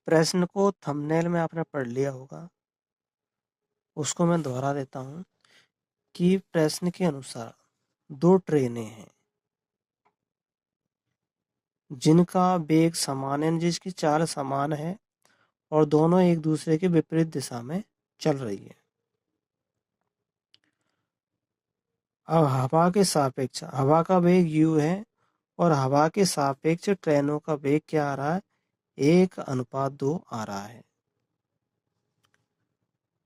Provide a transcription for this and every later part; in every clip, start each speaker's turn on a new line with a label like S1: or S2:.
S1: प्रश्न को थंबनेल में आपने पढ़ लिया होगा, उसको मैं दोहरा देता हूँ कि प्रश्न के अनुसार दो ट्रेनें हैं जिनका वेग समान है, जिसकी चाल समान है और दोनों एक दूसरे के विपरीत दिशा में चल रही है। अब हवा के सापेक्ष हवा का वेग u है और हवा के सापेक्ष ट्रेनों का वेग क्या आ रहा है, 1:2 आ रहा है।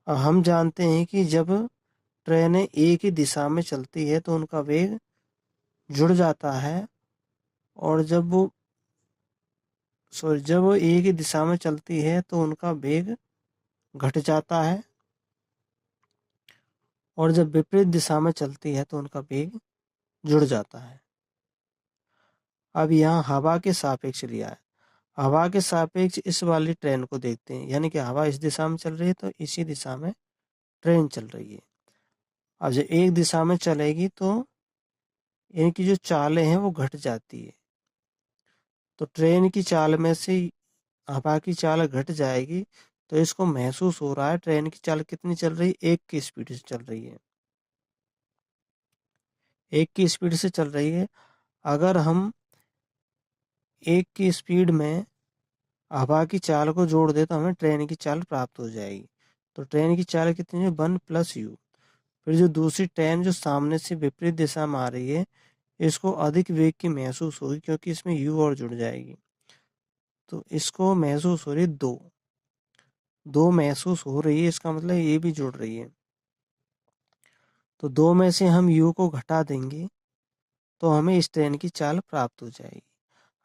S1: अब हम जानते हैं कि जब ट्रेनें एक ही दिशा में चलती है तो उनका वेग जुड़ जाता है और जब वो एक ही दिशा में चलती है तो उनका वेग घट जाता है और जब विपरीत दिशा में चलती है तो उनका वेग जुड़ जाता है। अब यहाँ हवा के सापेक्ष लिया है। हवा के सापेक्ष इस वाली ट्रेन को देखते हैं, यानी कि हवा इस दिशा में चल रही है तो इसी दिशा में ट्रेन चल रही है। अब जब एक दिशा में चलेगी तो इनकी जो चालें हैं वो घट जाती है, तो ट्रेन की चाल में से हवा की चाल घट जाएगी तो इसको महसूस हो रहा है ट्रेन की चाल कितनी चल रही है, 1 की स्पीड से चल रही है, 1 की स्पीड से चल रही है। अगर हम 1 की स्पीड में हवा की चाल को जोड़ दे तो हमें ट्रेन की चाल प्राप्त हो जाएगी। तो ट्रेन की चाल कितनी है, 1+u। फिर जो दूसरी ट्रेन जो सामने से विपरीत दिशा में आ रही है इसको अधिक वेग की महसूस होगी क्योंकि इसमें u और जुड़ जाएगी, तो इसको महसूस हो रही है 2 महसूस हो रही है, इसका मतलब ये भी जुड़ रही है। तो 2 में से हम u को घटा देंगे तो हमें इस ट्रेन की चाल प्राप्त हो जाएगी।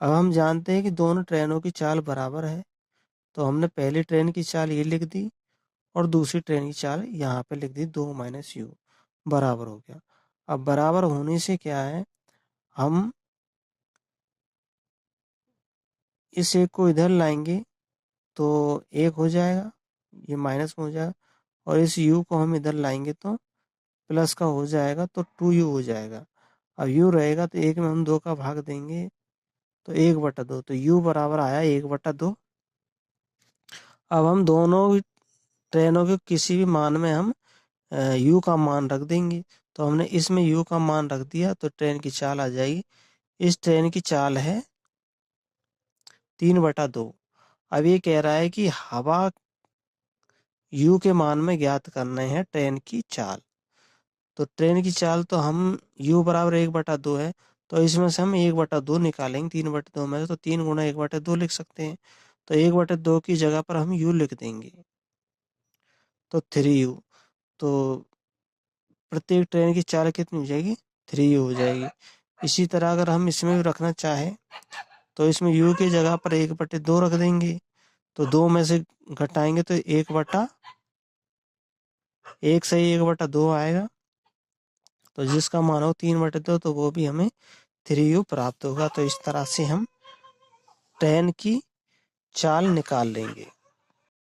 S1: अब हम जानते हैं कि दोनों ट्रेनों की चाल बराबर है, तो हमने पहली ट्रेन की चाल ये लिख दी और दूसरी ट्रेन की चाल यहाँ पे लिख दी, 2 - u बराबर हो गया। अब बराबर होने से क्या है, हम इस एक को इधर लाएंगे तो 1 हो जाएगा, ये माइनस में हो जाएगा, और इस u को हम इधर लाएंगे तो प्लस का हो जाएगा तो 2u हो जाएगा। अब u रहेगा तो 1 में हम 2 का भाग देंगे तो 1/2, तो u बराबर आया 1/2। अब हम दोनों ट्रेनों के किसी भी मान में हम u का मान रख देंगे, तो हमने इसमें u का मान रख दिया तो ट्रेन की चाल आ जाएगी। इस ट्रेन की चाल है 3/2। अब ये कह रहा है कि हवा u के मान में ज्ञात करना है ट्रेन की चाल। तो ट्रेन की चाल तो हम u बराबर 1/2 है, तो इसमें से हम 1/2 निकालेंगे 3/2 में से, तो 3 × 1/2 लिख सकते हैं। तो 1/2 की जगह पर हम u लिख देंगे तो 3u। तो प्रत्येक ट्रेन की चाल कितनी हो जाएगी, 3u हो जाएगी। इसी तरह अगर हम इसमें भी रखना चाहें तो इसमें u की जगह पर 1/2 रख देंगे, तो 2 में से घटाएंगे तो 1 से 1/2 आएगा, तो जिसका मान हो 3/2 तो वो भी हमें 3u प्राप्त होगा। तो इस तरह से हम ट्रेन की चाल निकाल लेंगे।